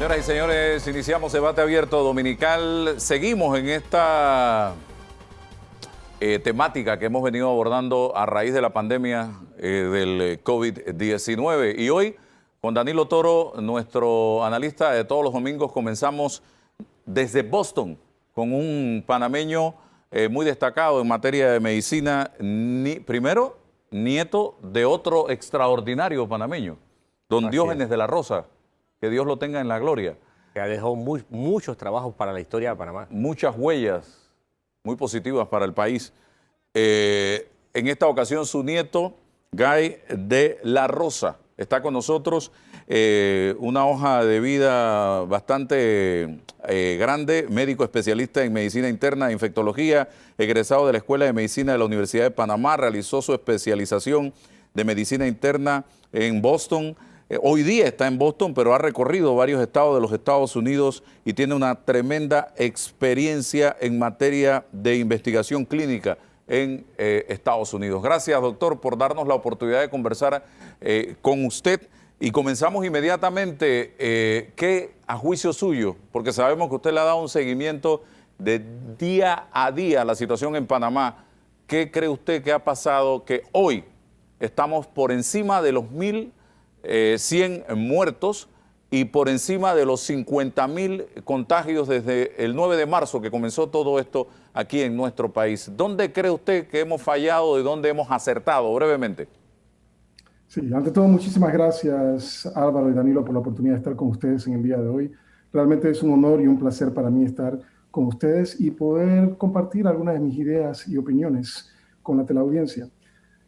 Señoras y señores, iniciamos debate abierto dominical. Seguimos en esta temática que hemos venido abordando a raíz de la pandemia del COVID-19. Y hoy, con Danilo Toro, nuestro analista de todos los domingos, comenzamos desde Boston con un panameño muy destacado en materia de medicina. Primero, nieto de otro extraordinario panameño, don Diógenes de la Rosa. Que Dios lo tenga en la gloria. Que ha dejado muchos trabajos para la historia de Panamá. Muchas huellas muy positivas para el país. En esta ocasión su nieto, Guy de la Rosa, está con nosotros. Una hoja de vida bastante grande, médico especialista en medicina interna e infectología, egresado de la Escuela de Medicina de la Universidad de Panamá, realizó su especialización de medicina interna en Boston. Hoy día está en Boston, pero ha recorrido varios estados de los Estados Unidos y tiene una tremenda experiencia en materia de investigación clínica en Estados Unidos. Gracias, doctor, por darnos la oportunidad de conversar con usted. Y comenzamos inmediatamente, ¿qué a juicio suyo? Porque sabemos que usted le ha dado un seguimiento de día a día a la situación en Panamá. ¿Qué cree usted que ha pasado que hoy estamos por encima de los 1.100 muertos y por encima de los 50.000 contagios desde el 9 de marzo que comenzó todo esto aquí en nuestro país? ¿Dónde cree usted que hemos fallado y dónde hemos acertado? Brevemente. Sí, ante todo, muchísimas gracias Álvaro y Danilo por la oportunidad de estar con ustedes en el día de hoy. Realmente es un honor y un placer para mí estar con ustedes y poder compartir algunas de mis ideas y opiniones con la teleaudiencia.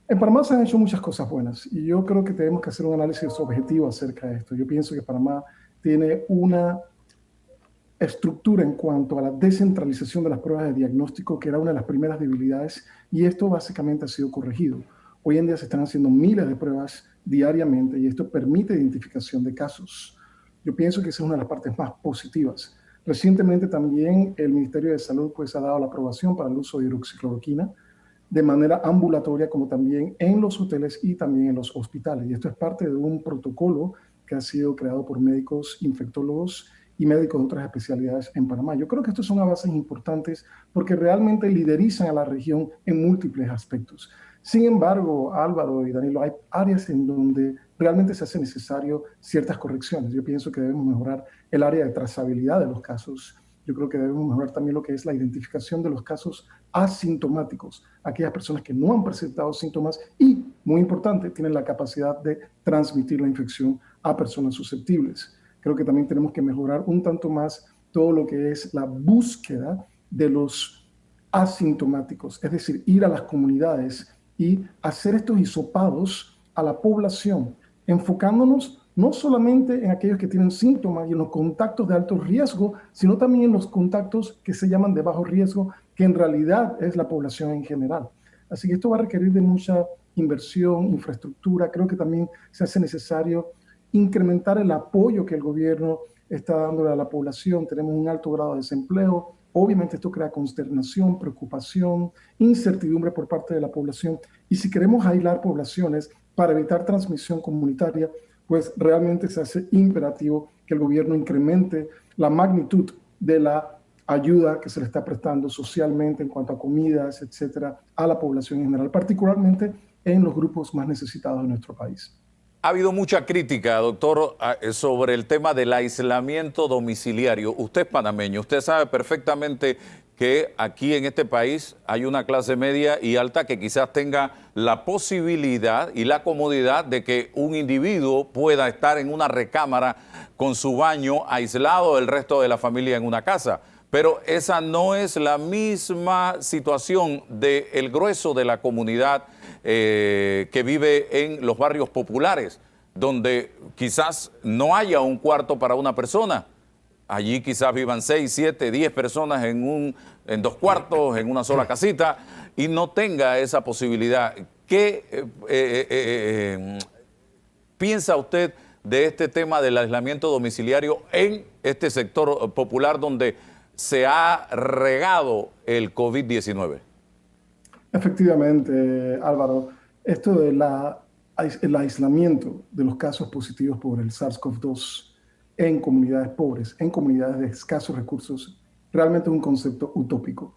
En Panamá se han hecho muchas cosas buenas y yo creo que tenemos que hacer un análisis objetivo acerca de esto. Yo pienso que Panamá tiene una estructura en cuanto a la descentralización de las pruebas de diagnóstico, que era una de las primeras debilidades, y esto básicamente ha sido corregido. Hoy en día se están haciendo miles de pruebas diariamente y esto permite identificación de casos. Yo pienso que esa es una de las partes más positivas. Recientemente también el Ministerio de Salud ha dado la aprobación para el uso de hidroxicloroquina de manera ambulatoria, como también en los hoteles y también en los hospitales. Y esto es parte de un protocolo que ha sido creado por médicos, infectólogos y médicos de otras especialidades en Panamá. Yo creo que estos son avances importantes porque realmente liderizan a la región en múltiples aspectos. Sin embargo, Álvaro y Danilo, hay áreas en donde realmente se hace necesario ciertas correcciones. Yo pienso que debemos mejorar el área de trazabilidad de los casos. Yo creo que debemos mejorar también lo que es la identificación de los casos asintomáticos, aquellas personas que no han presentado síntomas y, muy importante, tienen la capacidad de transmitir la infección a personas susceptibles. Creo que también tenemos que mejorar un tanto más todo lo que es la búsqueda de los asintomáticos, es decir, ir a las comunidades y hacer estos hisopados a la población, enfocándonos no solamente en aquellos que tienen síntomas y en los contactos de alto riesgo, sino también en los contactos que se llaman de bajo riesgo, que en realidad es la población en general. Así que esto va a requerir de mucha inversión, infraestructura. Creo que también se hace necesario incrementar el apoyo que el gobierno está dándole a la población. Tenemos un alto grado de desempleo. Obviamente esto crea consternación, preocupación, incertidumbre por parte de la población. Y si queremos aislar poblaciones para evitar transmisión comunitaria, pues realmente se hace imperativo que el gobierno incremente la magnitud de la ayuda que se le está prestando socialmente en cuanto a comidas, etcétera, a la población en general, particularmente en los grupos más necesitados de nuestro país. Ha habido mucha crítica, doctor, sobre el tema del aislamiento domiciliario. Usted es panameño, usted sabe perfectamente que aquí en este país hay una clase media y alta que quizás tenga la posibilidad y la comodidad de que un individuo pueda estar en una recámara con su baño aislado del resto de la familia en una casa. Pero esa no es la misma situación del grueso de la comunidad que vive en los barrios populares, donde quizás no haya un cuarto para una persona. Allí quizás vivan 6, 7, 10 personas en 2 cuartos, en una sola casita, y no tenga esa posibilidad. ¿Qué piensa usted de este tema del aislamiento domiciliario en este sector popular donde se ha regado el COVID-19? Efectivamente, Álvaro, esto del aislamiento de los casos positivos por el SARS-CoV-2 en comunidades pobres, en comunidades de escasos recursos, realmente es un concepto utópico.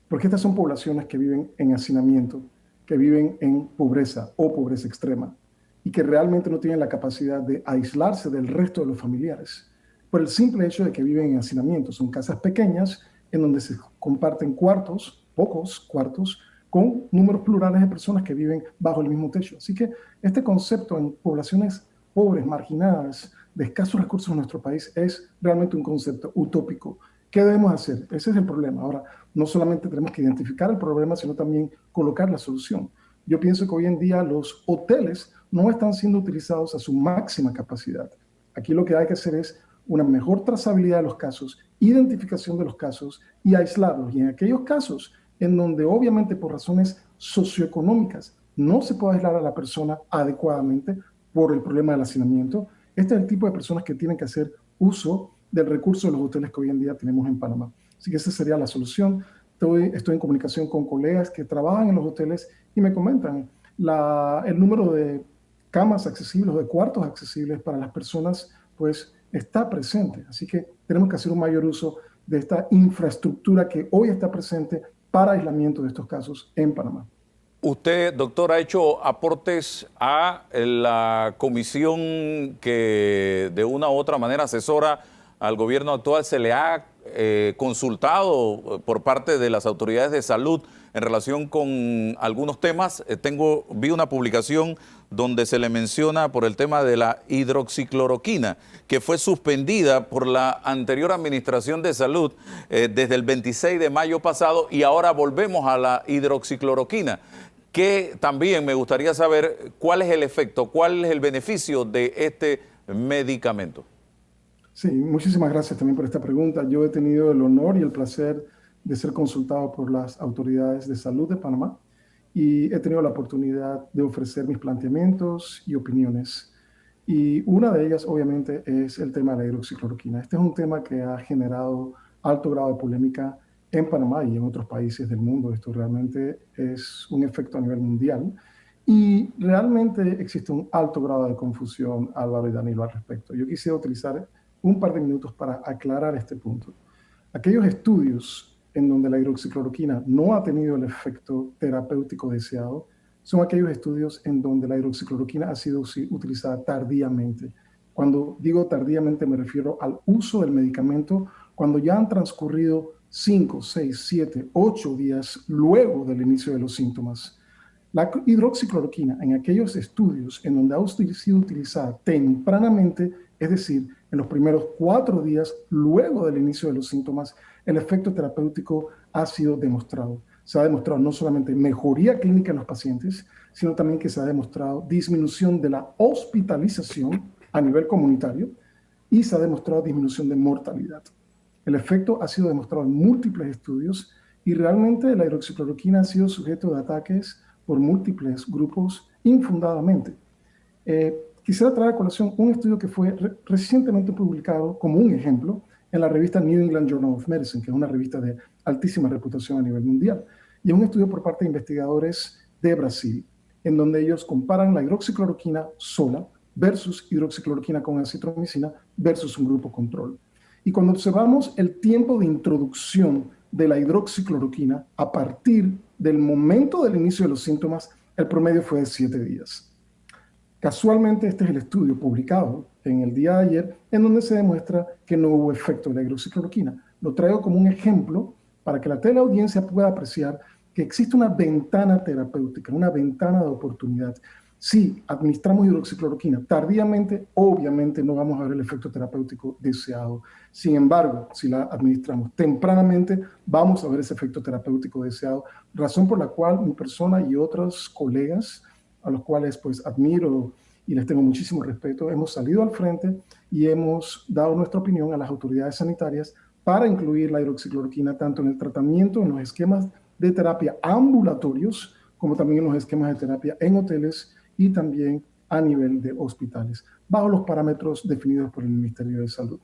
Porque estas son poblaciones que viven en hacinamiento, que viven en pobreza o pobreza extrema, y que realmente no tienen la capacidad de aislarse del resto de los familiares, por el simple hecho de que viven en hacinamiento. Son casas pequeñas en donde se comparten cuartos, pocos cuartos, con números plurales de personas que viven bajo el mismo techo. Así que este concepto en poblaciones pobres, marginadas, de escasos recursos en nuestro país, es realmente un concepto utópico. ¿Qué debemos hacer? Ese es el problema. Ahora, no solamente tenemos que identificar el problema, sino también colocar la solución. Yo pienso que hoy en día los hoteles no están siendo utilizados a su máxima capacidad. Aquí lo que hay que hacer es una mejor trazabilidad de los casos, identificación de los casos y aislarlos. Y en aquellos casos en donde obviamente por razones socioeconómicas no se puede aislar a la persona adecuadamente por el problema del hacinamiento, este es el tipo de personas que tienen que hacer uso del recurso de los hoteles que hoy en día tenemos en Panamá. Así que esa sería la solución. Estoy en comunicación con colegas que trabajan en los hoteles y me comentan el número de camas accesibles o de cuartos accesibles para las personas, pues está presente. Así que tenemos que hacer un mayor uso de esta infraestructura que hoy está presente para aislamiento de estos casos en Panamá. Usted, doctor, ha hecho aportes a la comisión que de una u otra manera asesora al gobierno actual. ¿Se le ha consultado por parte de las autoridades de salud en relación con algunos temas? Vi una publicación donde se le menciona por el tema de la hidroxicloroquina, que fue suspendida por la anterior administración de salud desde el 26 de mayo pasado, y ahora volvemos a la hidroxicloroquina, que también me gustaría saber cuál es el efecto, cuál es el beneficio de este medicamento. Sí, muchísimas gracias también por esta pregunta. Yo he tenido el honor y el placer de ser consultado por las autoridades de salud de Panamá y he tenido la oportunidad de ofrecer mis planteamientos y opiniones. Y una de ellas, obviamente, es el tema de la hidroxicloroquina. Este es un tema que ha generado alto grado de polémica en Panamá y en otros países del mundo. Esto realmente es un efecto a nivel mundial. Y realmente existe un alto grado de confusión, Álvaro y Danilo, al respecto. Yo quisiera utilizar un par de minutos para aclarar este punto. Aquellos estudios en donde la hidroxicloroquina no ha tenido el efecto terapéutico deseado son aquellos estudios en donde la hidroxicloroquina ha sido utilizada tardíamente. Cuando digo tardíamente me refiero al uso del medicamento cuando ya han transcurrido 5, 6, 7, 8 días luego del inicio de los síntomas. La hidroxicloroquina en aquellos estudios en donde ha sido utilizada tempranamente, es decir, en los primeros 4 días luego del inicio de los síntomas, el efecto terapéutico ha sido demostrado. Se ha demostrado no solamente mejoría clínica en los pacientes, sino también que se ha demostrado disminución de la hospitalización a nivel comunitario y se ha demostrado disminución de mortalidad. El efecto ha sido demostrado en múltiples estudios y realmente la hidroxicloroquina ha sido sujeto de ataques por múltiples grupos infundadamente. Quisiera traer a colación un estudio que fue recientemente publicado como un ejemplo en la revista New England Journal of Medicine, que es una revista de altísima reputación a nivel mundial. Y es un estudio por parte de investigadores de Brasil, en donde ellos comparan la hidroxicloroquina sola versus hidroxicloroquina con acitromicina versus un grupo control. Y cuando observamos el tiempo de introducción de la hidroxicloroquina a partir del momento del inicio de los síntomas, el promedio fue de 7 días. Casualmente, este es el estudio publicado en el día de ayer, en donde se demuestra que no hubo efecto de la hidroxicloroquina. Lo traigo como un ejemplo para que la teleaudiencia pueda apreciar que existe una ventana terapéutica, una ventana de oportunidad. Si administramos hidroxicloroquina tardíamente, obviamente no vamos a ver el efecto terapéutico deseado. Sin embargo, si la administramos tempranamente, vamos a ver ese efecto terapéutico deseado, razón por la cual mi persona y otros colegas, a los cuales pues admiro y les tengo muchísimo respeto, hemos salido al frente y hemos dado nuestra opinión a las autoridades sanitarias para incluir la hidroxicloroquina tanto en el tratamiento, en los esquemas de terapia ambulatorios, como también en los esquemas de terapia en hoteles y también a nivel de hospitales, bajo los parámetros definidos por el Ministerio de Salud.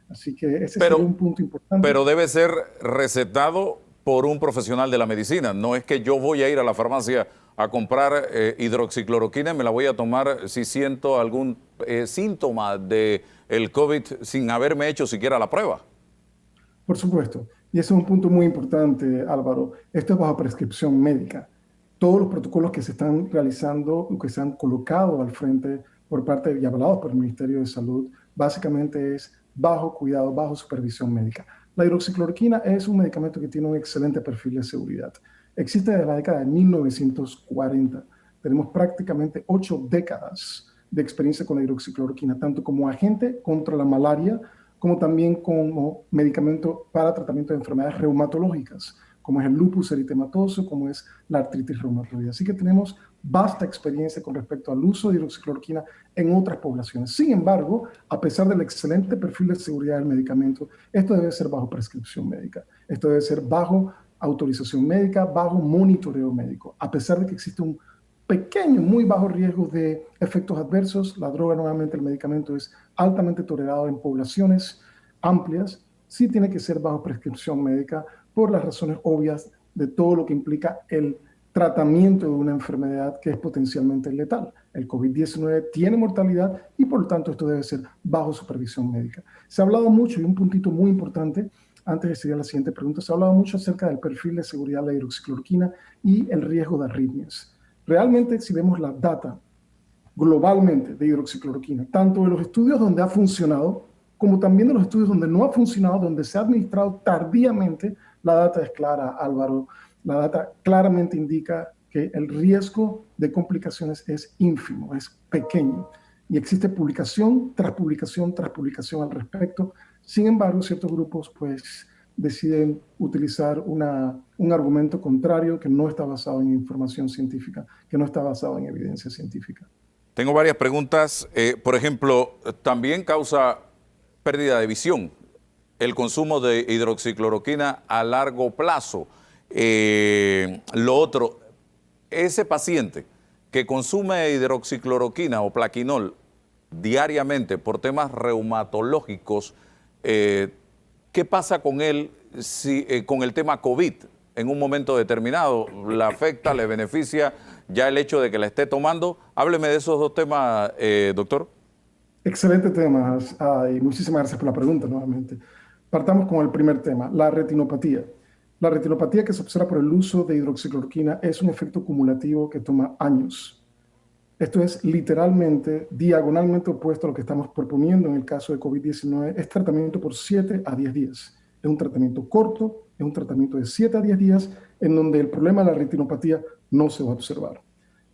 Así que ese sería un punto importante. Pero debe ser recetado por un profesional de la medicina. No es que yo voy a ir a la farmacia a comprar hidroxicloroquina y me la voy a tomar si siento algún síntoma del COVID sin haberme hecho siquiera la prueba. Por supuesto. Y ese es un punto muy importante, Álvaro. Esto es bajo prescripción médica. Todos los protocolos que se están realizando, que se han colocado al frente por parte y avalados por el Ministerio de Salud, básicamente es bajo cuidado, bajo supervisión médica. La hidroxicloroquina es un medicamento que tiene un excelente perfil de seguridad. Existe desde la década de 1940. Tenemos prácticamente 8 décadas de experiencia con la hidroxicloroquina, tanto como agente contra la malaria, como también como medicamento para tratamiento de enfermedades reumatológicas, como es el lupus eritematoso, como es la artritis reumatoide. Así que tenemos vasta experiencia con respecto al uso de hidroxicloroquina en otras poblaciones. Sin embargo, a pesar del excelente perfil de seguridad del medicamento, esto debe ser bajo prescripción médica. Esto debe ser bajo autorización médica, bajo monitoreo médico. A pesar de que existe un pequeño, muy bajo riesgo de efectos adversos, la droga, nuevamente el medicamento, es altamente tolerado en poblaciones amplias, sí tiene que ser bajo prescripción médica por las razones obvias de todo lo que implica el tratamiento de una enfermedad que es potencialmente letal. El COVID-19 tiene mortalidad y por lo tanto esto debe ser bajo supervisión médica. Se ha hablado mucho, y un puntito muy importante, antes de seguir a la siguiente pregunta, se ha hablado mucho acerca del perfil de seguridad de la hidroxicloroquina y el riesgo de arritmias. Realmente, si vemos la data globalmente de hidroxicloroquina, tanto de los estudios donde ha funcionado, como también de los estudios donde no ha funcionado, donde se ha administrado tardíamente, la data es clara, Álvaro. La data claramente indica que el riesgo de complicaciones es ínfimo, es pequeño. Y existe publicación tras publicación tras publicación al respecto. Sin embargo, ciertos grupos pues deciden utilizar un argumento contrario que no está basado en información científica, que no está basado en evidencia científica. Tengo varias preguntas. Por ejemplo, también causa pérdida de visión el consumo de hidroxicloroquina a largo plazo. Lo otro, ese paciente que consume hidroxicloroquina o plaquinol diariamente por temas reumatológicos, ¿qué pasa con él con el tema COVID en un momento determinado? ¿Le afecta, le beneficia ya el hecho de que la esté tomando? Hábleme de esos dos temas, doctor. Excelente tema, y muchísimas gracias por la pregunta nuevamente. Partamos con el primer tema, la retinopatía. La retinopatía que se observa por el uso de hidroxicloroquina es un efecto cumulativo que toma años. Esto es literalmente, diagonalmente opuesto a lo que estamos proponiendo en el caso de COVID-19. Es tratamiento por 7 a 10 días. Es un tratamiento corto, es un tratamiento de 7 a 10 días en donde el problema de la retinopatía no se va a observar.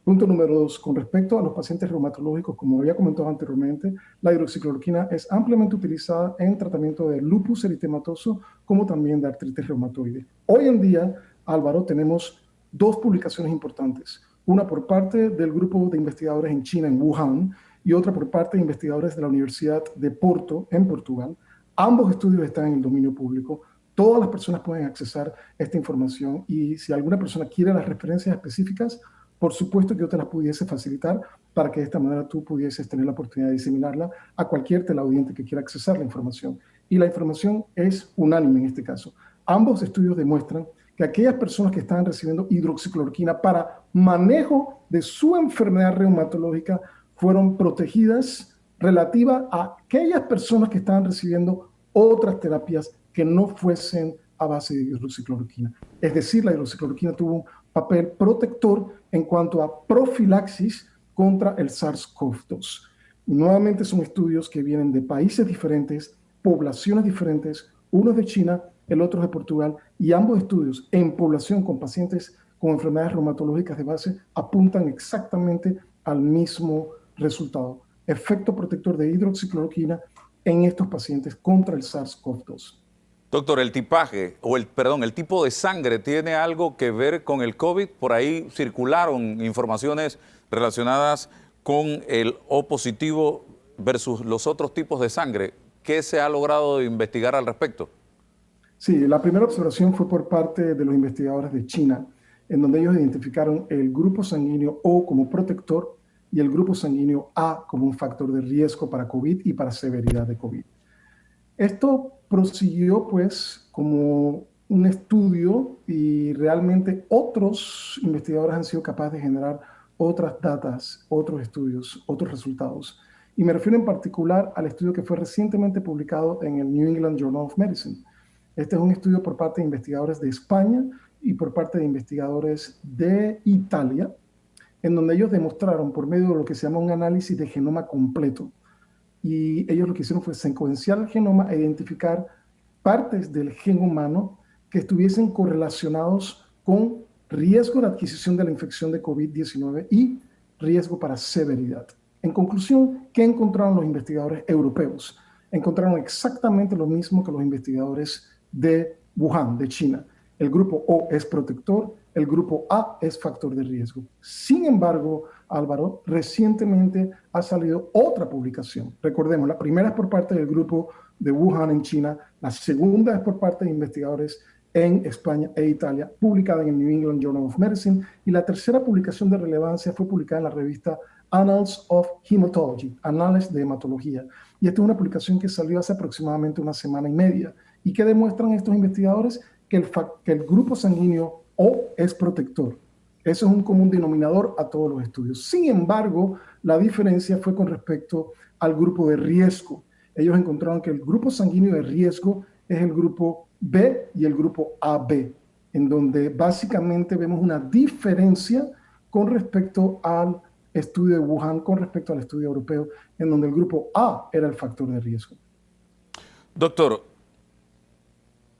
Punto número 2, con respecto a los pacientes reumatológicos, como había comentado anteriormente, la hidroxicloroquina es ampliamente utilizada en tratamiento de lupus eritematoso como también de artritis reumatoide. Hoy en día, Álvaro, tenemos 2 publicaciones importantes. Una por parte del grupo de investigadores en China, en Wuhan, y otra por parte de investigadores de la Universidad de Porto, en Portugal. Ambos estudios están en el dominio público. Todas las personas pueden accesar esta información y si alguna persona quiere las referencias específicas, por supuesto que yo te las pudiese facilitar para que de esta manera tú pudieses tener la oportunidad de diseminarla a cualquier teleaudiente que quiera accesar la información. Y la información es unánime en este caso. Ambos estudios demuestran que aquellas personas que estaban recibiendo hidroxicloroquina para manejo de su enfermedad reumatológica fueron protegidas relativa a aquellas personas que estaban recibiendo otras terapias que no fuesen a base de hidroxicloroquina. Es decir, la hidroxicloroquina tuvo un papel protector en cuanto a profilaxis contra el SARS-CoV-2. Y nuevamente son estudios que vienen de países diferentes, poblaciones diferentes, uno es de China, el otro es de Portugal, y ambos estudios en población con pacientes con enfermedades reumatológicas de base apuntan exactamente al mismo resultado. Efecto protector de hidroxicloroquina en estos pacientes contra el SARS-CoV-2. Doctor, el tipaje, el tipo de sangre, ¿tiene algo que ver con el COVID? Por ahí circularon informaciones relacionadas con el O positivo versus los otros tipos de sangre. ¿Qué se ha logrado investigar al respecto? Sí, la primera observación fue por parte de los investigadores de China, en donde ellos identificaron el grupo sanguíneo O como protector y el grupo sanguíneo A como un factor de riesgo para COVID y para severidad de COVID. Esto prosiguió, pues, como un estudio y realmente otros investigadores han sido capaces de generar otras datas, otros estudios, otros resultados. Y me refiero en particular al estudio que fue recientemente publicado en el New England Journal of Medicine. Este es un estudio por parte de investigadores de España y por parte de investigadores de Italia, en donde ellos demostraron por medio de lo que se llama un análisis de genoma completo. Y ellos lo que hicieron fue secuenciar el genoma e identificar partes del gen humano que estuviesen correlacionados con riesgo de adquisición de la infección de COVID-19 y riesgo para severidad. En conclusión, ¿qué encontraron los investigadores europeos? Encontraron exactamente lo mismo que los investigadores de Wuhan, de China. El grupo O es protector, el grupo A es factor de riesgo. Sin embargo, Álvaro, recientemente ha salido otra publicación. Recordemos, la primera es por parte del grupo de Wuhan en China, la segunda es por parte de investigadores en España e Italia, publicada en el New England Journal of Medicine, y la tercera publicación de relevancia fue publicada en la revista Annals of Hematology, Anales de Hematología. Y esta es una publicación que salió hace aproximadamente una semana y media. ¿Y qué demuestran estos investigadores? Que el grupo sanguíneo O es protector. Eso es un común denominador a todos los estudios. Sin embargo, la diferencia fue con respecto al grupo de riesgo. Ellos encontraron que el grupo sanguíneo de riesgo es el grupo B y el grupo AB, en donde básicamente vemos una diferencia con respecto al estudio de Wuhan, con respecto al estudio europeo, en donde el grupo A era el factor de riesgo. Doctor,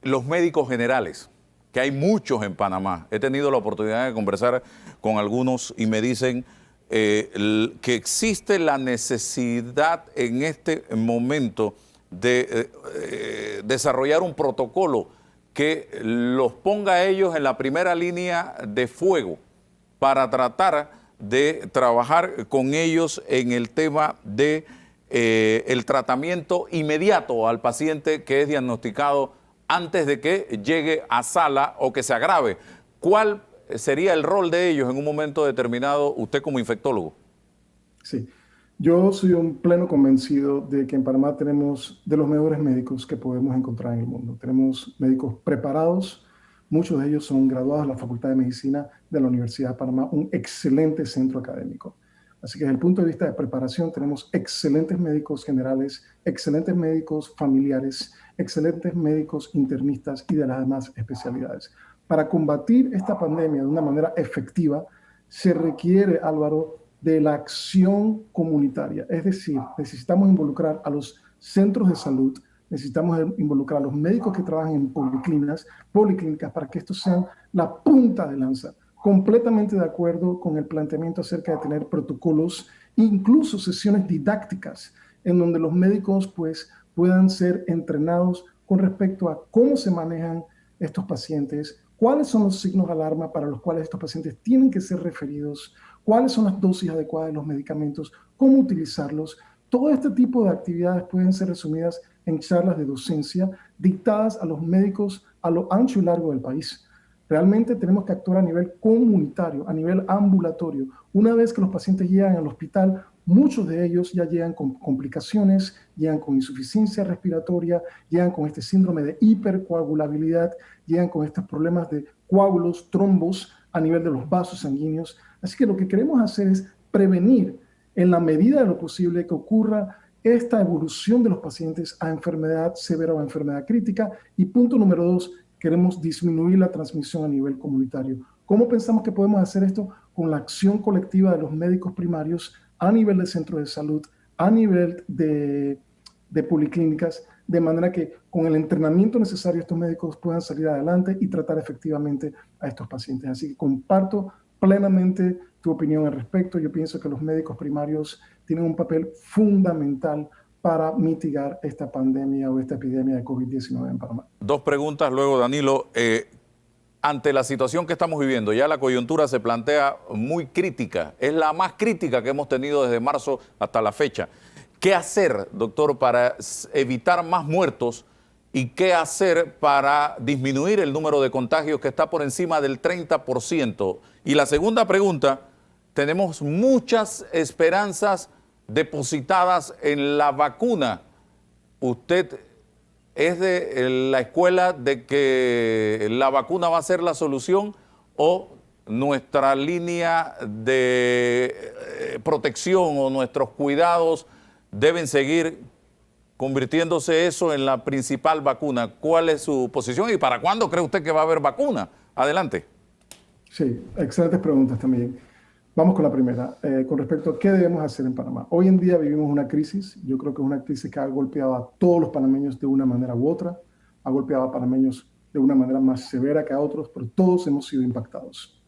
los médicos generales, que hay muchos en Panamá, he tenido la oportunidad de conversar con algunos y me dicen que existe la necesidad en este momento de desarrollar un protocolo que los ponga a ellos en la primera línea de fuego para tratar de trabajar con ellos en el tema de el tratamiento inmediato al paciente que es diagnosticado antes de que llegue a sala o que se agrave. ¿Cuál sería el rol de ellos en un momento determinado, usted como infectólogo? Sí, yo soy un pleno convencido de que en Panamá tenemos de los mejores médicos que podemos encontrar en el mundo. Tenemos médicos preparados, muchos de ellos son graduados de la Facultad de Medicina de la Universidad de Panamá, un excelente centro académico. Así que desde el punto de vista de preparación tenemos excelentes médicos generales, excelentes médicos familiares, excelentes médicos internistas y de las demás especialidades. Para combatir esta pandemia de una manera efectiva, se requiere, Álvaro, de la acción comunitaria. Es decir, necesitamos involucrar a los centros de salud, necesitamos involucrar a los médicos que trabajan en policlínicas para que estos sean la punta de lanza. Completamente de acuerdo con el planteamiento acerca de tener protocolos, incluso sesiones didácticas, en donde los médicos pues, puedan ser entrenados con respecto a cómo se manejan estos pacientes, cuáles son los signos de alarma para los cuales estos pacientes tienen que ser referidos, cuáles son las dosis adecuadas de los medicamentos, cómo utilizarlos. Todo este tipo de actividades pueden ser resumidas en charlas de docencia dictadas a los médicos a lo ancho y largo del país. Realmente tenemos que actuar a nivel comunitario, a nivel ambulatorio. Una vez que los pacientes llegan al hospital, muchos de ellos ya llegan con complicaciones, llegan con insuficiencia respiratoria, llegan con este síndrome de hipercoagulabilidad, llegan con estos problemas de coágulos, trombos a nivel de los vasos sanguíneos. Así que lo que queremos hacer es prevenir en la medida de lo posible que ocurra esta evolución de los pacientes a enfermedad severa o a enfermedad crítica. Y punto número 2, queremos disminuir la transmisión a nivel comunitario. ¿Cómo pensamos que podemos hacer esto? Con la acción colectiva de los médicos primarios a nivel de centros de salud, a nivel de policlínicas, de manera que con el entrenamiento necesario estos médicos puedan salir adelante y tratar efectivamente a estos pacientes. Así que comparto plenamente tu opinión al respecto. Yo pienso que los médicos primarios tienen un papel fundamental para mitigar esta pandemia o esta epidemia de COVID-19 en Panamá. Dos preguntas luego, Danilo. Ante la situación que estamos viviendo, ya la coyuntura se plantea muy crítica. Es la más crítica que hemos tenido desde marzo hasta la fecha. ¿Qué hacer, doctor, para evitar más muertos y qué hacer para disminuir el número de contagios que está por encima del 30%? Y la segunda pregunta, tenemos muchas esperanzas depositadas en la vacuna. ¿Usted es de la escuela de que la vacuna va a ser la solución o nuestra línea de protección o nuestros cuidados deben seguir convirtiéndose eso en la principal vacuna. ¿Cuál es su posición y para cuándo cree usted que va a haber vacuna? Adelante. Sí, excelentes preguntas también. Vamos con la primera, con respecto a qué debemos hacer en Panamá. Hoy en día vivimos una crisis, yo creo que es una crisis que ha golpeado a todos los panameños de una manera u otra, ha golpeado a panameños de una manera más severa que a otros, pero todos hemos sido impactados.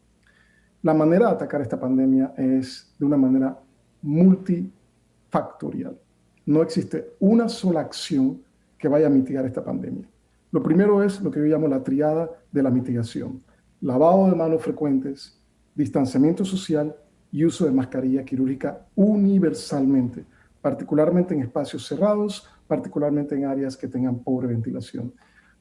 La manera de atacar esta pandemia es de una manera multifactorial. No existe una sola acción que vaya a mitigar esta pandemia. Lo primero es lo que yo llamo la triada de la mitigación. Lavado de manos frecuentes, distanciamiento social y uso de mascarilla quirúrgica universalmente, particularmente en espacios cerrados, particularmente en áreas que tengan pobre ventilación.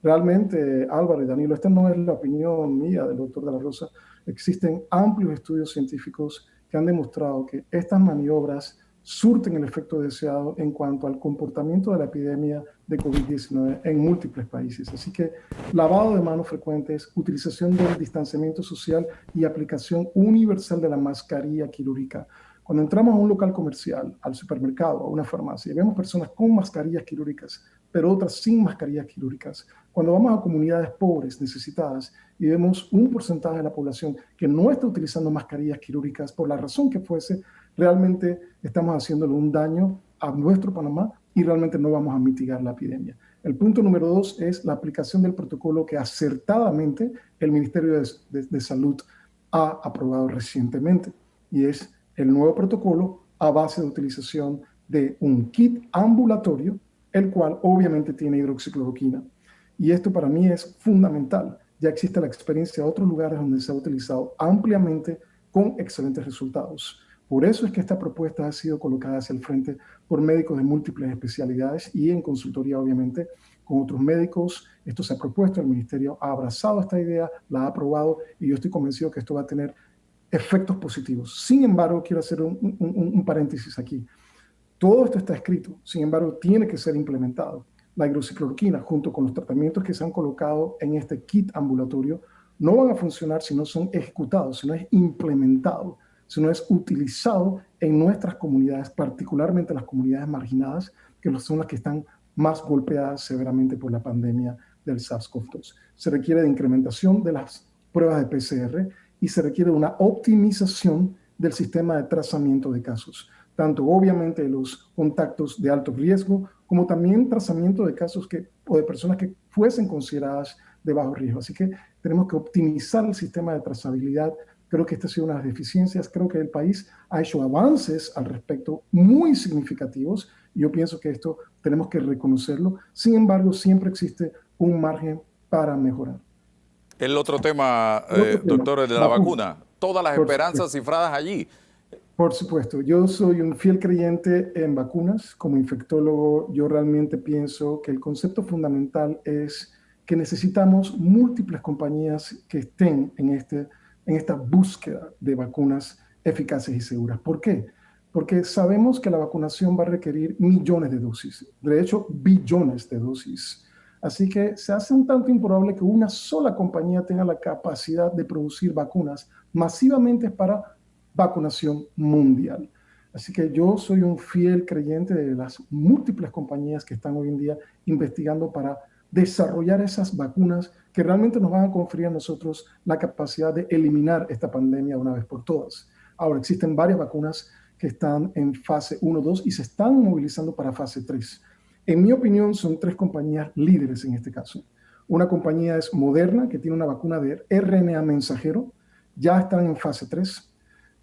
Realmente, Álvaro y Danilo, esta no es la opinión mía del doctor de la Rosa. Existen amplios estudios científicos que han demostrado que estas maniobras surten el efecto deseado en cuanto al comportamiento de la epidemia de COVID-19 en múltiples países. Así que lavado de manos frecuentes, utilización del distanciamiento social y aplicación universal de la mascarilla quirúrgica. Cuando entramos a un local comercial, al supermercado, a una farmacia, y vemos personas con mascarillas quirúrgicas, pero otras sin mascarillas quirúrgicas. Cuando vamos a comunidades pobres, necesitadas, y vemos un porcentaje de la población que no está utilizando mascarillas quirúrgicas por la razón que fuese, realmente estamos haciéndole un daño a nuestro Panamá y realmente no vamos a mitigar la epidemia. El punto número 2 es la aplicación del protocolo que acertadamente el Ministerio de Salud ha aprobado recientemente, y es el nuevo protocolo a base de utilización de un kit ambulatorio, el cual obviamente tiene hidroxicloroquina. Y esto para mí es fundamental. Ya existe la experiencia de otros lugares donde se ha utilizado ampliamente con excelentes resultados. Por eso es que esta propuesta ha sido colocada hacia el frente por médicos de múltiples especialidades y en consultoría, obviamente, con otros médicos. Esto se ha propuesto, el Ministerio ha abrazado esta idea, la ha aprobado y yo estoy convencido que esto va a tener efectos positivos. Sin embargo, quiero hacer un paréntesis aquí. Todo esto está escrito, sin embargo, tiene que ser implementado. La hidroxicloroquina, junto con los tratamientos que se han colocado en este kit ambulatorio, no van a funcionar si no son ejecutados, si no es implementado, si no es utilizado en nuestras comunidades, particularmente las comunidades marginadas, que son las que están más golpeadas severamente por la pandemia del SARS-CoV-2. Se requiere de incrementación de las pruebas de PCR y se requiere una optimización del sistema de trazamiento de casos, tanto obviamente de los contactos de alto riesgo, como también trazamiento de casos o de personas que fuesen consideradas de bajo riesgo. Así que tenemos que optimizar el sistema de trazabilidad. Creo que esta ha sido una de las deficiencias. Creo que el país ha hecho avances al respecto muy significativos. Yo pienso que esto tenemos que reconocerlo. Sin embargo, siempre existe un margen para mejorar. El otro tema, doctor, el de la vacuna. Todas las esperanzas cifradas allí. Por supuesto, yo soy un fiel creyente en vacunas. Como infectólogo, yo realmente pienso que el concepto fundamental es que necesitamos múltiples compañías que estén en esta búsqueda de vacunas eficaces y seguras. ¿Por qué? Porque sabemos que la vacunación va a requerir millones de dosis, de hecho, billones de dosis. Así que se hace un tanto improbable que una sola compañía tenga la capacidad de producir vacunas masivamente para vacunación mundial. Así que yo soy un fiel creyente de las múltiples compañías que están hoy en día investigando para desarrollar esas vacunas que realmente nos van a conferir a nosotros la capacidad de eliminar esta pandemia de una vez por todas. Ahora, existen varias vacunas que están en fase 1, 2 y se están movilizando para fase 3. En mi opinión, son 3 compañías líderes en este caso. Una compañía es Moderna, que tiene una vacuna de RNA mensajero, ya están en fase 3.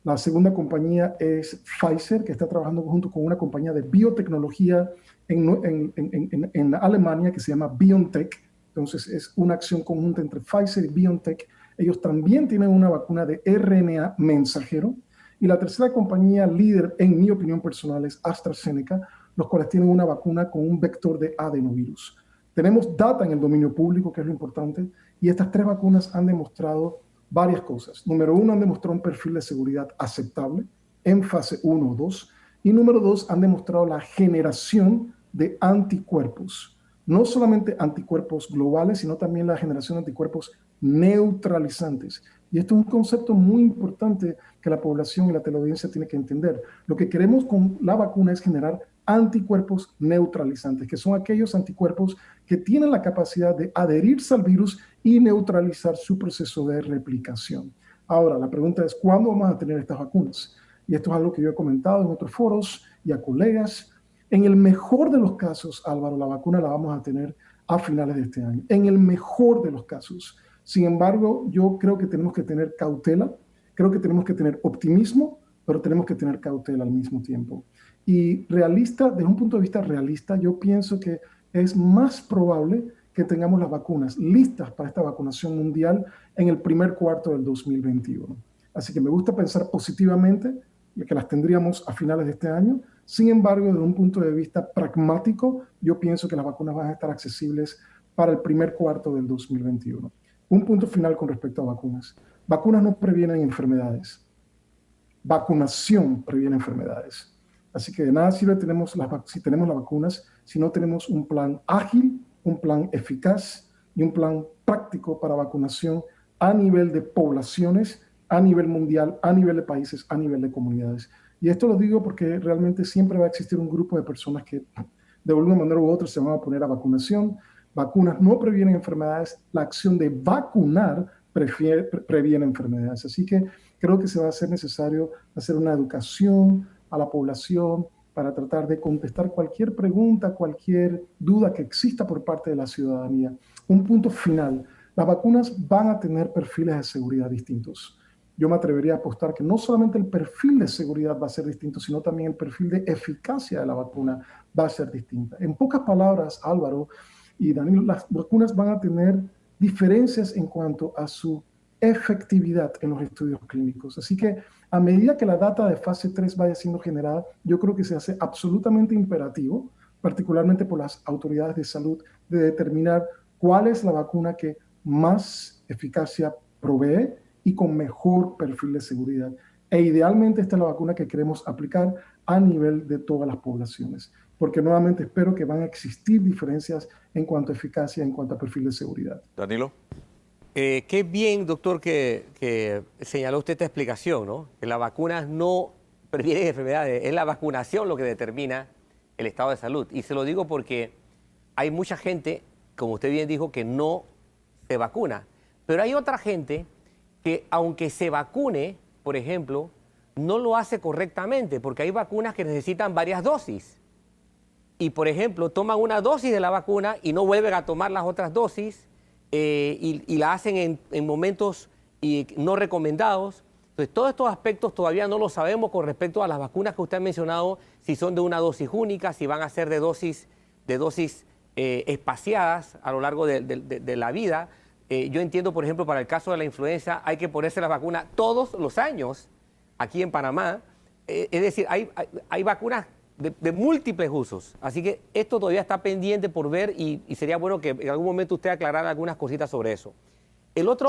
La segunda compañía es Pfizer, que está trabajando junto con una compañía de biotecnología en Alemania que se llama BioNTech. Entonces es una acción conjunta entre Pfizer y BioNTech. Ellos también tienen una vacuna de RNA mensajero. Y la tercera compañía líder, en mi opinión personal, es AstraZeneca, los cuales tienen una vacuna con un vector de adenovirus. Tenemos data en el dominio público, que es lo importante, y estas 3 vacunas han demostrado varias cosas. Número 1, han demostrado un perfil de seguridad aceptable en fase 1 o 2. Y número 2, han demostrado la generación de anticuerpos. no solamente anticuerpos globales, sino también la generación de anticuerpos neutralizantes. Y esto es un concepto muy importante que la población y la teleaudiencia tiene que entender. Lo que queremos con la vacuna es generar anticuerpos neutralizantes, que son aquellos anticuerpos que tienen la capacidad de adherirse al virus y neutralizar su proceso de replicación. Ahora, la pregunta es, ¿cuándo vamos a tener estas vacunas? Y esto es algo que yo he comentado en otros foros y a colegas. En el mejor de los casos, Álvaro, la vacuna la vamos a tener a finales de este año. En el mejor de los casos. Sin embargo, yo creo que tenemos que tener cautela, creo que tenemos que tener optimismo, pero tenemos que tener cautela al mismo tiempo. Y realista, desde un punto de vista realista, yo pienso que es más probable que tengamos las vacunas listas para esta vacunación mundial en el primer cuarto del 2021. Así que me gusta pensar positivamente que las tendríamos a finales de este año. Sin embargo, desde un punto de vista pragmático, yo pienso que las vacunas van a estar accesibles para el primer cuarto del 2021. Un punto final con respecto a vacunas. Vacunas no previenen enfermedades. Vacunación previene enfermedades. Así que de nada sirve si tenemos las vacunas si no tenemos un plan ágil, un plan eficaz y un plan práctico para vacunación a nivel de poblaciones, a nivel mundial, a nivel de países, a nivel de comunidades. Y esto lo digo porque realmente siempre va a existir un grupo de personas que de alguna manera u otra se van a poner a vacunación. Vacunas no previenen enfermedades, la acción de vacunar previene enfermedades. Así que creo que se va a hacer necesario hacer una educación a la población para tratar de contestar cualquier pregunta, cualquier duda que exista por parte de la ciudadanía. Un punto final, las vacunas van a tener perfiles de seguridad distintos. Yo me atrevería a apostar que no solamente el perfil de seguridad va a ser distinto, sino también el perfil de eficacia de la vacuna va a ser distinta. En pocas palabras, Álvaro y Danilo, las vacunas van a tener diferencias en cuanto a su efectividad en los estudios clínicos. Así que a medida que la data de fase 3 vaya siendo generada, yo creo que se hace absolutamente imperativo, particularmente por las autoridades de salud, de determinar cuál es la vacuna que más eficacia provee y con mejor perfil de seguridad. E idealmente esta es la vacuna que queremos aplicar a nivel de todas las poblaciones, porque nuevamente espero que van a existir diferencias en cuanto a eficacia, en cuanto a perfil de seguridad. Danilo. Qué bien, doctor, que señaló usted esta explicación, ¿no? Que las vacunas no previenen enfermedades, es la vacunación lo que determina el estado de salud. Y se lo digo porque hay mucha gente, como usted bien dijo, que no se vacuna. Pero hay otra gente que aunque se vacune, por ejemplo, no lo hace correctamente, porque hay vacunas que necesitan varias dosis. Y, por ejemplo, toman una dosis de la vacuna y no vuelven a tomar las otras dosis y la hacen en momentos no recomendados. Entonces, todos estos aspectos todavía no lo sabemos con respecto a las vacunas que usted ha mencionado, si son de una dosis única, si van a ser de dosis espaciadas a lo largo de la vida. Yo entiendo, por ejemplo, para el caso de la influenza, hay que ponerse la vacuna todos los años aquí en Panamá. Es decir, hay vacunas de múltiples usos. Así que esto todavía está pendiente por ver y sería bueno que en algún momento usted aclarara algunas cositas sobre eso. El otro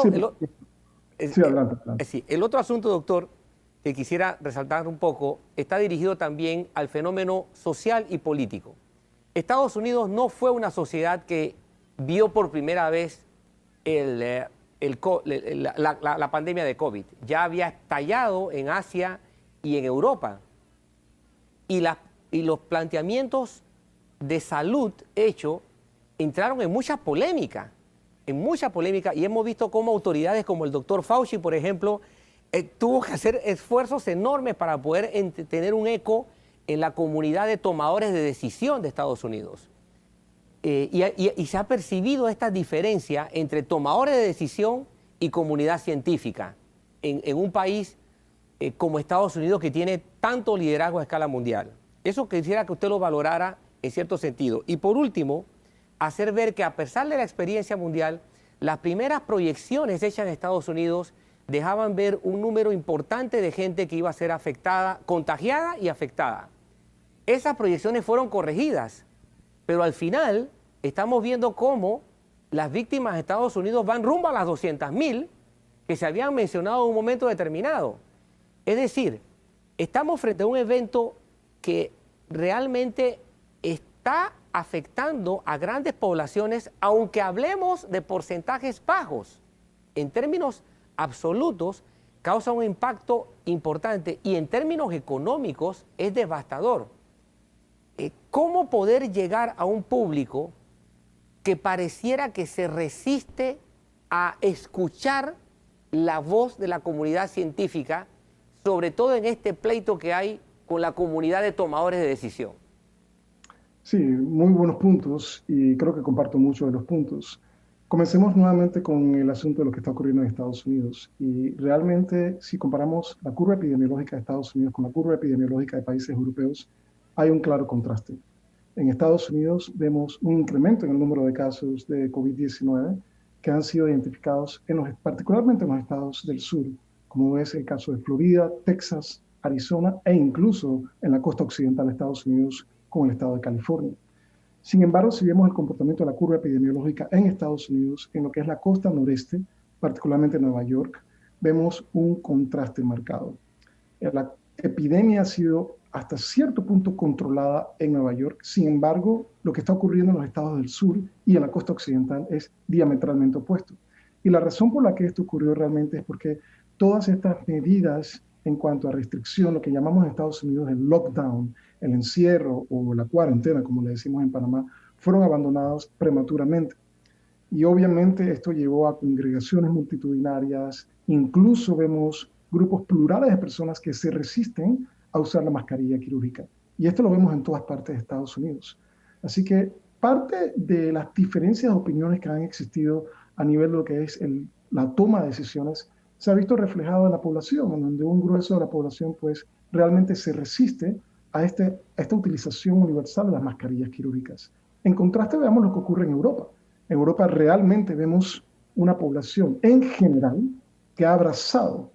asunto, doctor, que quisiera resaltar un poco, está dirigido también al fenómeno social y político. Estados Unidos no fue una sociedad que vio por primera vez la pandemia de COVID. Ya había estallado en Asia y en Europa. Y los planteamientos de salud hechos entraron en mucha polémica, y hemos visto cómo autoridades como el doctor Fauci, por ejemplo, tuvo que hacer esfuerzos enormes para poder tener un eco en la comunidad de tomadores de decisión de Estados Unidos. Y se ha percibido esta diferencia entre tomadores de decisión y comunidad científica en un país como Estados Unidos, que tiene tanto liderazgo a escala mundial. Eso quisiera que usted lo valorara en cierto sentido. Y por último, hacer ver que a pesar de la experiencia mundial, las primeras proyecciones hechas en Estados Unidos dejaban ver un número importante de gente que iba a ser afectada, contagiada y afectada. Esas proyecciones fueron corregidas, pero al final estamos viendo cómo las víctimas de Estados Unidos van rumbo a las 200,000 que se habían mencionado en un momento determinado. Es decir, estamos frente a un evento que realmente está está afectando a grandes poblaciones, aunque hablemos de porcentajes bajos. En términos absolutos, causa un impacto importante y en términos económicos es devastador. ¿Cómo poder llegar a un público que pareciera que se resiste a escuchar la voz de la comunidad científica, sobre todo en este pleito que hay con la comunidad de tomadores de decisión? Sí, muy buenos puntos y creo que comparto muchos de los puntos. Comencemos nuevamente con el asunto de lo que está ocurriendo en Estados Unidos. Y realmente, si comparamos la curva epidemiológica de Estados Unidos con la curva epidemiológica de países europeos, hay un claro contraste. En Estados Unidos vemos un incremento en el número de casos de COVID-19 que han sido identificados particularmente en los estados del sur, como es el caso de Florida, Texas, Arizona e incluso en la costa occidental de Estados Unidos con el estado de California. Sin embargo, si vemos el comportamiento de la curva epidemiológica en Estados Unidos, en lo que es la costa noreste, particularmente en Nueva York, vemos un contraste marcado. La epidemia ha sido hasta cierto punto controlada en Nueva York. Sin embargo, lo que está ocurriendo en los estados del sur y en la costa occidental es diametralmente opuesto. Y la razón por la que esto ocurrió realmente es porque todas estas medidas en cuanto a restricción, lo que llamamos en Estados Unidos el lockdown, el encierro o la cuarentena, como le decimos en Panamá, fueron abandonados prematuramente. Y obviamente esto llevó a congregaciones multitudinarias, incluso vemos grupos plurales de personas que se resisten a usar la mascarilla quirúrgica. Y esto lo vemos en todas partes de Estados Unidos. Así que parte de las diferencias de opiniones que han existido a nivel de lo que es la toma de decisiones se ha visto reflejado en la población, en donde un grueso de la población pues realmente se resiste a esta utilización universal de las mascarillas quirúrgicas. En contraste, veamos lo que ocurre en Europa. En Europa realmente vemos una población en general que ha abrazado,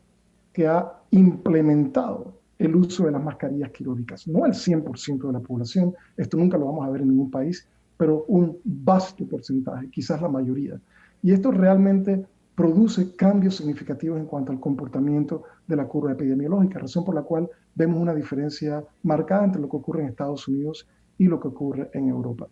que ha implementado el uso de las mascarillas quirúrgicas. No el 100% de la población, esto nunca lo vamos a ver en ningún país, pero un vasto porcentaje, quizás la mayoría. Y esto realmente produce cambios significativos en cuanto al comportamiento de la curva epidemiológica, razón por la cual vemos una diferencia marcada entre lo que ocurre en Estados Unidos y lo que ocurre en Europa.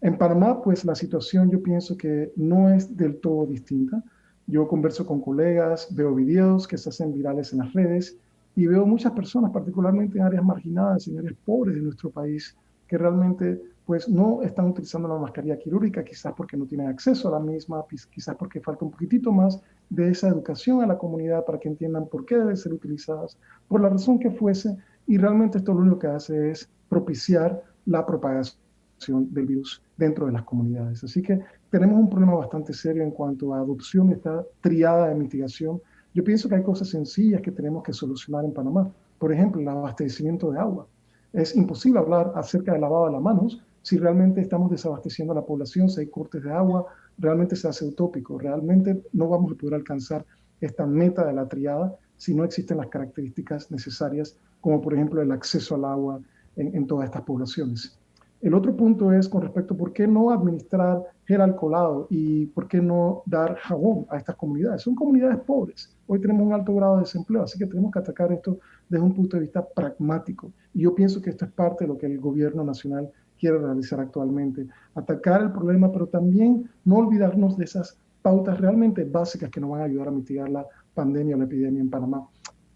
En Panamá, pues la situación yo pienso que no es del todo distinta. Yo converso con colegas, veo videos que se hacen virales en las redes y veo muchas personas, particularmente en áreas marginadas, en áreas pobres de nuestro país, que realmente pues no están utilizando la mascarilla quirúrgica, quizás porque no tienen acceso a la misma, quizás porque falta un poquitito más de esa educación a la comunidad para que entiendan por qué deben ser utilizadas, por la razón que fuese, y realmente esto lo único que hace es propiciar la propagación del virus dentro de las comunidades. Así que tenemos un problema bastante serio en cuanto a adopción de esta triada de mitigación. Yo pienso que hay cosas sencillas que tenemos que solucionar en Panamá. Por ejemplo, el abastecimiento de agua. Es imposible hablar acerca del lavado de las manos si realmente estamos desabasteciendo a la población, si hay cortes de agua, realmente se hace utópico. Realmente no vamos a poder alcanzar esta meta de la triada si no existen las características necesarias, como por ejemplo el acceso al agua en todas estas poblaciones. El otro punto es con respecto a por qué no administrar gel alcoholado y por qué no dar jabón a estas comunidades. Son comunidades pobres. Hoy tenemos un alto grado de desempleo, así que tenemos que atacar esto desde un punto de vista pragmático. Y yo pienso que esto es parte de lo que el gobierno nacional quiere realizar actualmente. Atacar el problema, pero también no olvidarnos de esas pautas realmente básicas que nos van a ayudar a mitigar la pandemia o la epidemia en Panamá.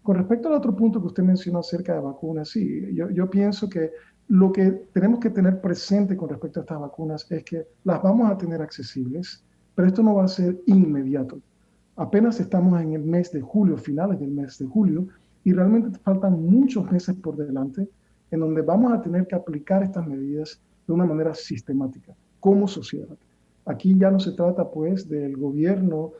Con respecto al otro punto que usted mencionó acerca de vacunas, sí, yo pienso que lo que tenemos que tener presente con respecto a estas vacunas es que las vamos a tener accesibles, pero esto no va a ser inmediato. Apenas estamos en el mes de julio, finales del mes de julio, y realmente faltan muchos meses por delante en donde vamos a tener que aplicar estas medidas de una manera sistemática, como sociedad. Aquí ya no se trata pues del gobierno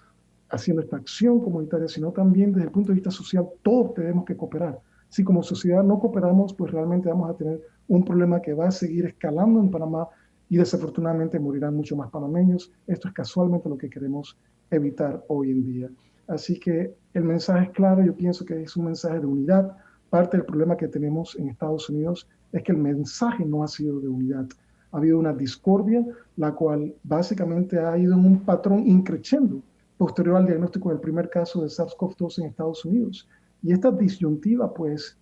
haciendo esta acción comunitaria, sino también desde el punto de vista social, todos tenemos que cooperar. Si como sociedad no cooperamos, pues realmente vamos a tener un problema que va a seguir escalando en Panamá y desafortunadamente morirán mucho más panameños. Esto es casualmente lo que queremos evitar hoy en día. Así que el mensaje es claro, yo pienso que es un mensaje de unidad. Parte del problema que tenemos en Estados Unidos es que el mensaje no ha sido de unidad. Ha habido una discordia, la cual básicamente ha ido en un patrón increciendo posterior al diagnóstico del primer caso de SARS-CoV-2 en Estados Unidos. Y esta disyuntiva, pues,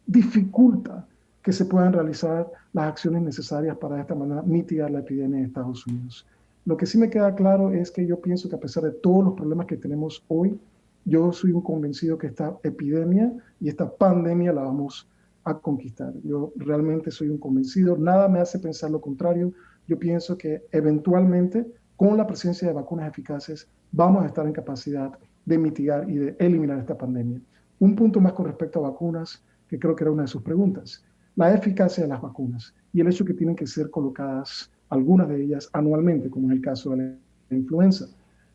dificulta que se puedan realizar las acciones necesarias para de esta manera mitigar la epidemia en Estados Unidos. Lo que sí me queda claro es que yo pienso que a pesar de todos los problemas que tenemos hoy, yo soy un convencido que esta epidemia y esta pandemia la vamos a conquistar. Yo realmente soy un convencido, nada me hace pensar lo contrario. Yo pienso que eventualmente, con la presencia de vacunas eficaces, vamos a estar en capacidad de mitigar y de eliminar esta pandemia. Un punto más con respecto a vacunas, que creo que era una de sus preguntas, la eficacia de las vacunas y el hecho que tienen que ser colocadas algunas de ellas anualmente, como es el caso de la influenza.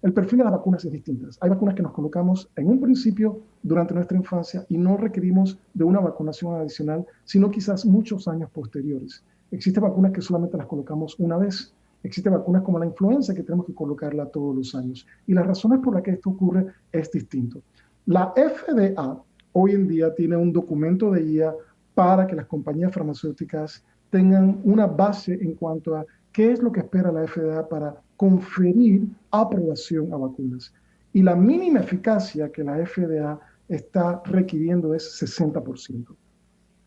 El perfil de las vacunas es distinto. Hay vacunas que nos colocamos en un principio durante nuestra infancia y no requerimos de una vacunación adicional, sino quizás muchos años posteriores. Existen vacunas que solamente las colocamos una vez. Existen vacunas como la influenza que tenemos que colocarla todos los años. Y las razones por las que esto ocurre es distinto. La FDA hoy en día tiene un documento de guía para que las compañías farmacéuticas tengan una base en cuanto a qué es lo que espera la FDA para conferir aprobación a vacunas. Y la mínima eficacia que la FDA está requiriendo es 60%.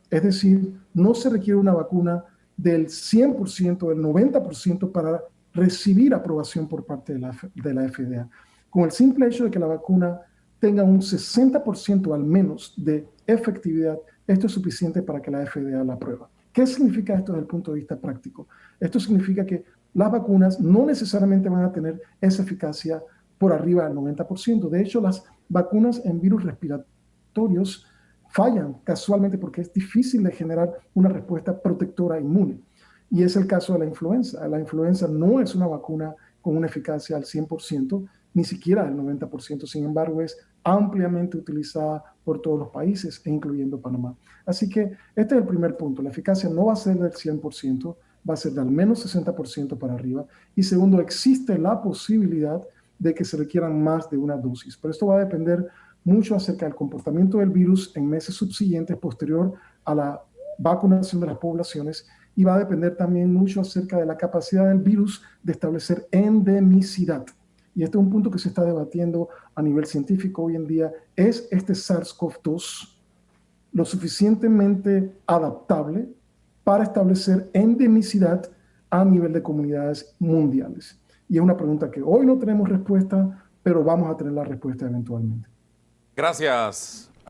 Es decir, no se requiere una vacuna del 100%, del 90% para recibir aprobación por parte de la FDA. Con el simple hecho de que la vacuna tenga un 60% al menos de efectividad, esto es suficiente para que la FDA la apruebe. ¿Qué significa esto desde el punto de vista práctico? Esto significa que las vacunas no necesariamente van a tener esa eficacia por arriba del 90%. De hecho, las vacunas en virus respiratorios fallan casualmente porque es difícil de generar una respuesta protectora inmune. Y es el caso de la influenza. La influenza no es una vacuna con una eficacia al 100%, ni siquiera del 90%. Sin embargo, es ampliamente utilizada por todos los países, incluyendo Panamá. Así que este es el primer punto. La eficacia no va a ser del 100%, va a ser de al menos 60% para arriba. Y segundo, existe la posibilidad de que se requieran más de una dosis. Pero esto va a depender mucho acerca del comportamiento del virus en meses subsiguientes posterior a la vacunación de las poblaciones y va a depender también mucho acerca de la capacidad del virus de establecer endemicidad. Y este es un punto que se está debatiendo a nivel científico hoy en día. ¿Es este SARS-CoV-2 lo suficientemente adaptable para establecer endemicidad a nivel de comunidades mundiales? Y es una pregunta que hoy no tenemos respuesta, pero vamos a tener la respuesta eventualmente. Gracias,